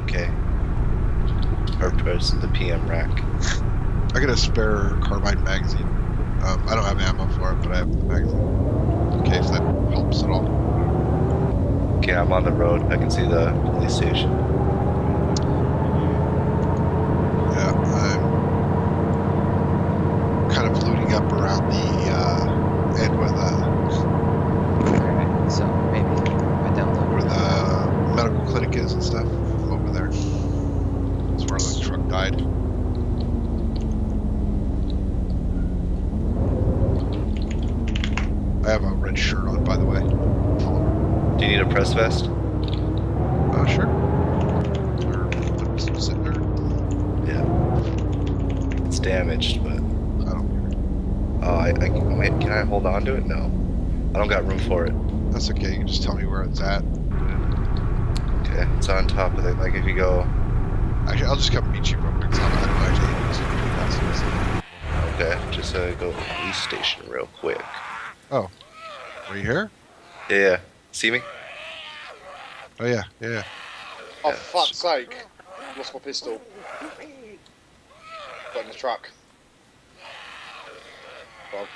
PMK. Or the PM rack. I got a spare carbine magazine. I don't have ammo for it, but I have the magazine. In case that helps at all. Okay, I'm on the road. I can see the police station. Yeah, I'm kind of looting up around the end where Alright, so maybe I download the medical clinic is and stuff. I'm over there. That's where the truck died. I have a red shirt on, by the way. Do you need a press vest? Sure. Or sitting there. Yeah. It's damaged, but... I don't care. Oh, wait, can I hold on to it? No. I don't got room for it. That's okay. You can just tell me where it's at. Okay, it's on top of it. Like if you go... Actually, I'll just come meet you real quick. I don't actually Okay, just go to the police station real quick. Oh. Are you here? Yeah. See me? Oh, yeah. Yeah. Oh, Yeah. for fuck's sake. Lost my pistol. Got in the truck. Well,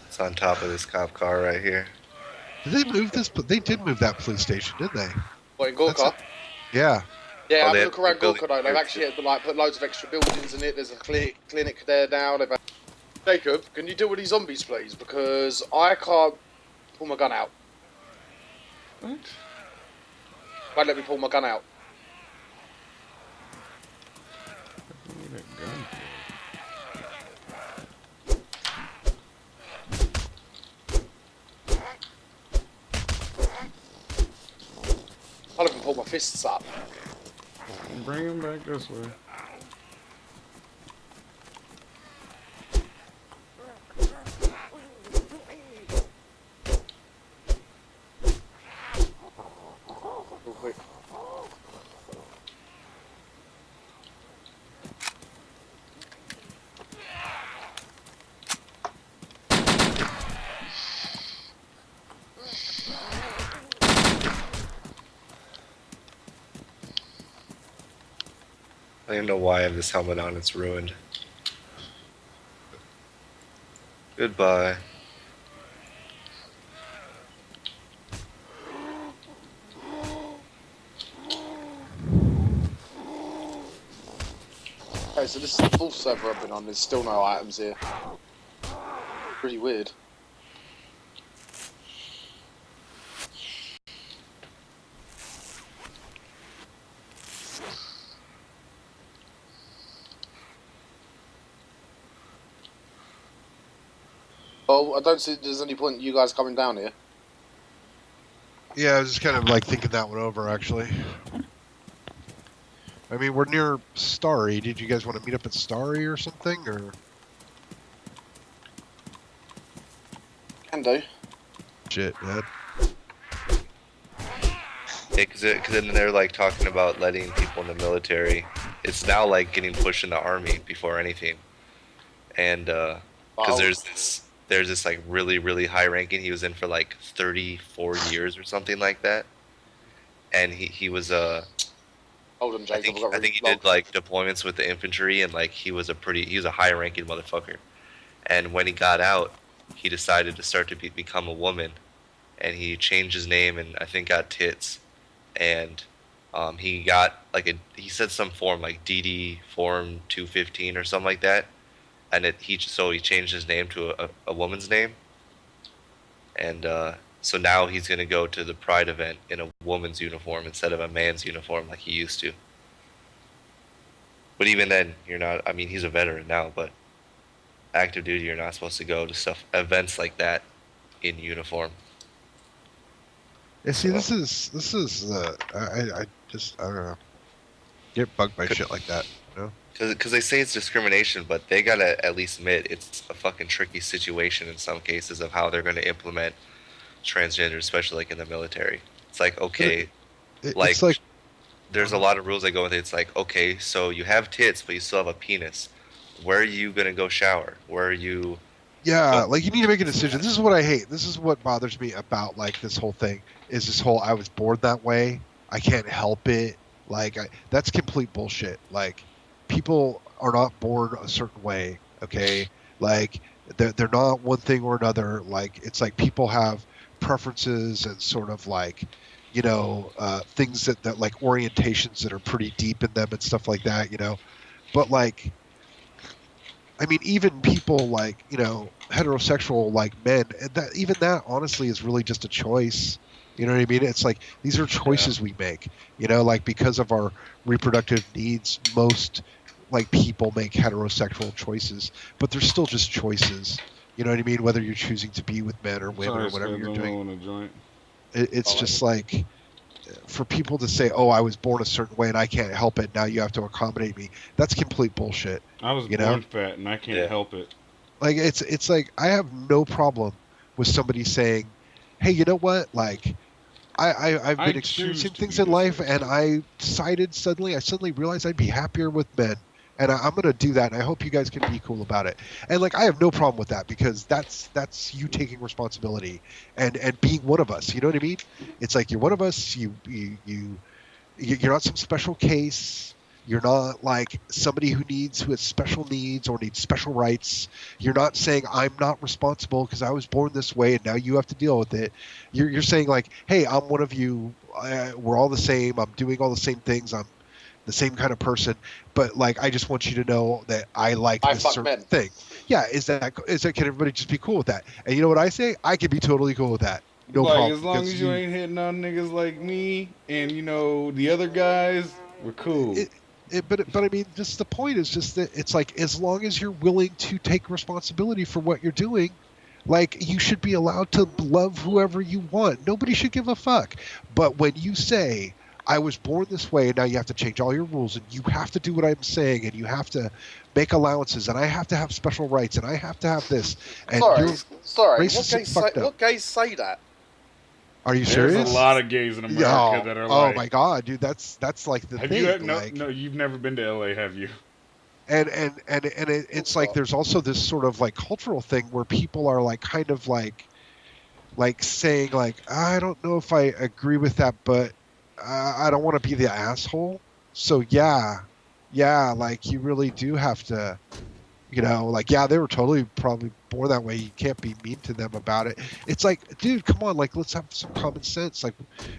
It's on top of this cop car right here. Did they move this? They did move that police station, didn't they? what, in Gorka? Yeah. Yeah, Oh, have they a had look around the building Gorka though. They've here, actually put loads of extra buildings in it. There's a clinic there now. They've had... Jacob, can you deal with these zombies, please? Because I can't pull my gun out. What? Won't let me pull my gun out. I need a gun I can't even pull my fists up. for it. Bring him back this way. Real quick. I don't even know why I have this helmet on. It's ruined. Goodbye. Okay, so this is the full server I've been on. There's still no items here. Pretty weird. Well, I don't see there's any point in you guys coming down here. Yeah, I was just kind of like thinking that one over, actually. I mean, we're near Starry. Did you guys want to meet up at Starry or something, or? Can do. Shit, man. Yeah, because then they're like talking about letting people in the military. It's now like getting pushed in the army before anything. And because Wow. there's this like really high ranking. He was in for like 34 years or something like that. And he was Hold on, I Jacob. think I've got really he did like deployments with the infantry, and like he was a high ranking motherfucker. And when he got out, he decided to start to become a woman, and he changed his name and I think got tits, and he got like he said some form like DD form 215 or something like that, and he changed his name to a woman's name, and so now he's gonna go to the Pride event in a woman's uniform instead of a man's uniform like he used to. But even then, you're not. I mean, he's a veteran now, but active duty, you're not supposed to go to events like that in uniform. Yeah, see, this is I don't know. Get bugged by shit like that, you know? Because they say it's discrimination, but they gotta at least admit it's a fucking tricky situation in some cases of how they're gonna implement transgender, especially like in the military. It's like, okay, It's like there's a lot of rules that go with it. It's like, okay, so you have tits, but you still have a penis. Where are you gonna go shower? Where are you? yeah, like you need to make a decision. This is what I hate. This is what bothers me about like this whole thing. Is this whole I was born that way. I can't help it. Like that's complete bullshit. Like people are not born a certain way. Okay, like they're not one thing or another. Like it's like people have preferences and sort of like things that like orientations that are pretty deep in them and stuff like that. But like I mean, even people like heterosexual like men, and that even that honestly is really just a choice. You know what I mean? It's like these are choices we make. Like because of our reproductive needs, most like people make heterosexual choices, but they're still just choices. You know what I mean? Whether you're choosing to be with men or women or whatever you're doing, it's just like for people to say, "Oh, I was born a certain way and I can't help it. Now you have to accommodate me." That's complete bullshit. I was born fat and I can't help it. Like it's like I have no problem with somebody saying, "Hey, you know what? Like I've been experiencing things in life, and I suddenly realized I'd be happier with men, and I'm going to do that. And I hope you guys can be cool about it." And like I have no problem with that because that's you taking responsibility and being one of us. You know what I mean? It's like you're one of us. You're not some special case. You're not like somebody who has special needs or needs special rights. You're not saying I'm not responsible because I was born this way and now you have to deal with it. You're saying like, hey, I'm one of you. We're all the same. I'm doing all the same things. I'm the same kind of person. But like, I just want you to know that I like this certain thing. Yeah, is that can everybody just be cool with that? And you know what I say? I can be totally cool with that. No problem. As long as you ain't hitting on niggas like me and the other guys, we're cool. But I mean, just the point is just that it's like as long as you're willing to take responsibility for what you're doing, like you should be allowed to love whoever you want. Nobody should give a fuck. But when you say, I was born this way and now you have to change all your rules and you have to do what I'm saying and you have to make allowances and I have to have special rights and I have to have this. And sorry. What gays say that? Are you serious? There's a lot of gays in America that are like... Oh my god, dude, that's like the thing. No, you've never been to LA, have you? And it's like there's also this sort of like cultural thing where people are like kind of like saying like, I don't know if I agree with that, but I don't want to be the asshole. So yeah, like you really do have to, like, yeah, they were totally probably born that way. You can't be mean to them about it. It's like, dude, come on, like, let's have some common sense. Like,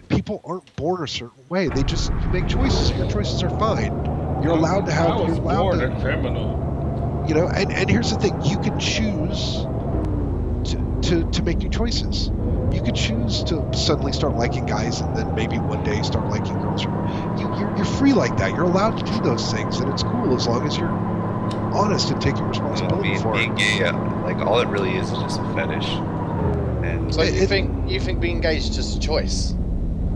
people aren't born a certain way. They just make choices. Your choices are fine. You're allowed to have. I was born a criminal. And here's the thing: you can choose to make new choices. You could choose to suddenly start liking guys, and then maybe one day start liking girls. You're free like that. You're allowed to do those things, and it's cool as long as you're honest and taking responsibility for being it. Gay, like all it really is just a fetish. And so you think being gay is just a choice?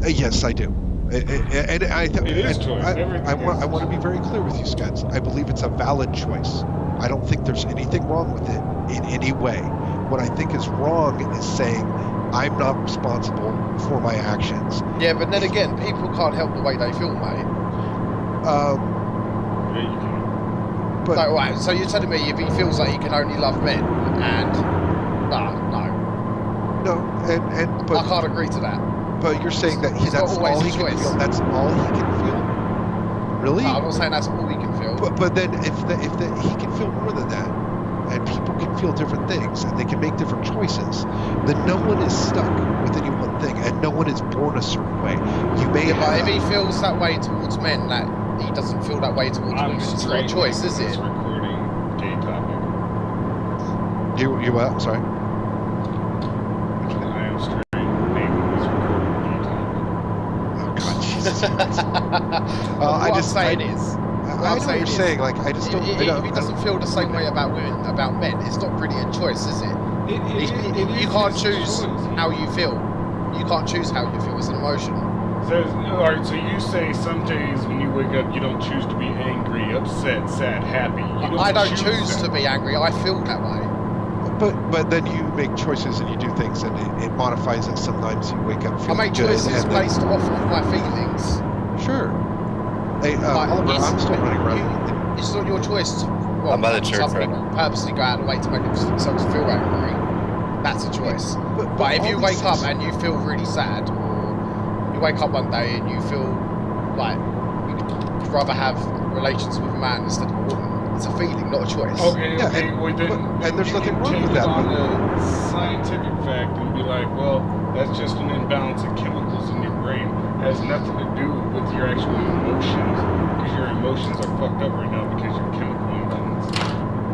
Yes, I do. And it is choice. I want to be very clear with you, Scuds. I believe it's a valid choice. I don't think there's anything wrong with it in any way. What I think is wrong is saying I'm not responsible for my actions. Yeah, but then again, people can't help the way they feel, mate. Yeah, you can. But, so, right, so you're telling me if he feels like he can only love men, and no, but I can't agree to that. But you're saying that that's all he can feel. That's all he can feel. Really? No, I'm not saying that's all he can feel. But then if he can feel more than that, and people can feel different things, and they can make different choices, then no one is stuck with any one thing, and no one is born a certain way. You may but if he feels that way towards men, that he doesn't feel that way towards women. It's not a choice, is it? Recording gay topic. You what? I'm sorry. I am straight. Nathan is recording gay topic. Oh God, Jesus. What I'm saying is. I know what you're saying. Like, I just don't. If he doesn't feel the same way about women, about men, it's not really a choice, is it? You can't choose how you feel. You can't choose how you feel. It's an emotion. Alright, so you say some days when you wake up you don't choose to be angry, upset, sad, happy. I don't choose to be angry. I feel that way. But then you make choices and you do things, and it modifies it. Sometimes you wake up feeling I make choices based off of my feelings. Sure. Hey, Oliver, I'm still running around. It's not your choice. I'm by the church, some people purposely go out of the way to make themselves feel angry. That's a choice. But if you wake up and you feel really sad, or you wake up one day and you feel like you'd rather have relations with a man instead of a woman. It's a feeling, not a choice. Okay, Yeah, okay, and- well then, and there's you nothing can wrong take with it that, on but- a scientific fact and be like, well, that's just an imbalance of chemicals in your brain. It has nothing to do with your actual emotions, because your emotions are fucked up right now because you're chemical imbalance.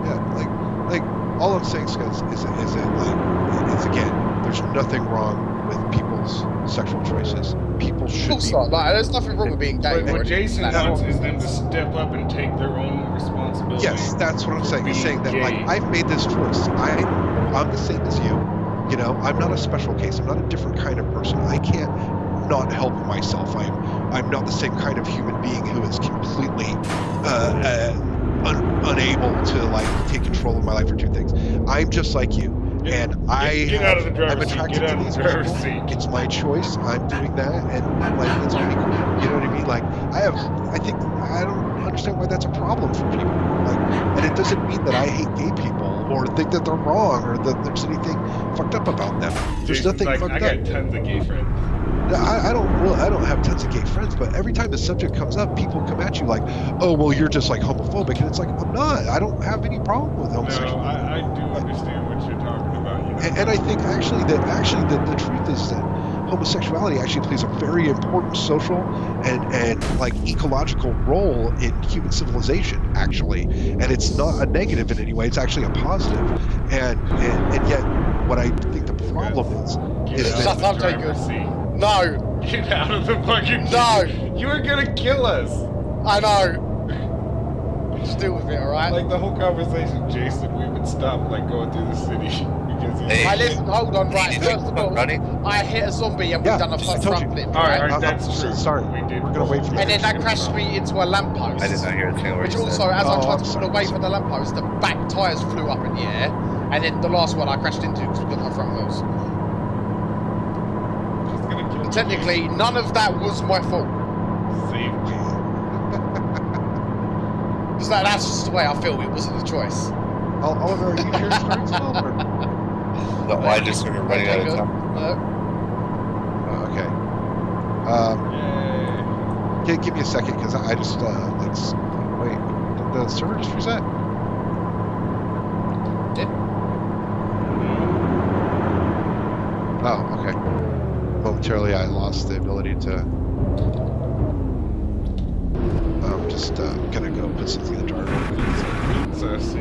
Yeah, like all I'm saying, Scott, is that like it's again, there's nothing wrong with people's sexual choices. People Of should course be. not. Like, there's nothing wrong with being gay. But or what anything Jason like that. wants is them to step up and take their own responsibility. Yes, that's what I'm for saying. It's saying being that like gay. I've made this choice. I'm the same as you. You know, I'm not a special case. I'm not a different kind of person. I can't not help myself. I'm not the same kind of human being who is completely unable to like take control of my life or do things. I'm just like you. And Get out of the I'm driver's seat. attracted Get to out of these the driver's people. seat. It's my choice. I'm doing that, and like it's pretty cool. You know what I mean? Like I think I don't understand why that's a problem for people. Like, and it doesn't mean that I hate gay people or think that they're wrong or that there's anything fucked up about them. There's Jason's nothing like, fucked I up. got tons of gay friends. I don't have tons of gay friends, but every time the subject comes up, people come at you like, oh, well, you're just like homophobic. And it's like, I'm not. I don't have any problem with No, homosexuality. I do understand what you're talking about. You know? And I think actually the truth is that homosexuality actually plays a very important social and like ecological role in human civilization, actually. And it's not a negative in any way. It's actually a positive. And yet what I think the problem is Get is out that of the Shut up, driver's seat. No, Get out of the fucking No. seat. You were gonna kill us. I know. Just deal with it, alright? Like the whole conversation, Jason, we would stop like going through the city because he's Hey. I listen, hold on, right, Hey, first of all, running. I hit a zombie and Yeah, we've done a I front told you. flip, All right, right? that's I'm true. sorry. We did. We're gonna wait for you. And then that crashed me into a lamppost. I did not hear a thing where Which he said. also, as I Oh, tried I'm to pull sorry. away from the lamppost, the back tyres flew up in the air. And then the last one I crashed into because we got my front wheels. Just gonna kill And technically, none of that was my fault. Save me. Because that's just the way I feel. It wasn't a choice. Oliver, are you sharing stories still? Or? No, I just started running out of Okay, time. good. Okay. Yay. Give me a second because I just wait. Did the server just reset? Oh, okay. Momentarily, I lost the ability to. I'm just gonna go put something in the jar. So, see.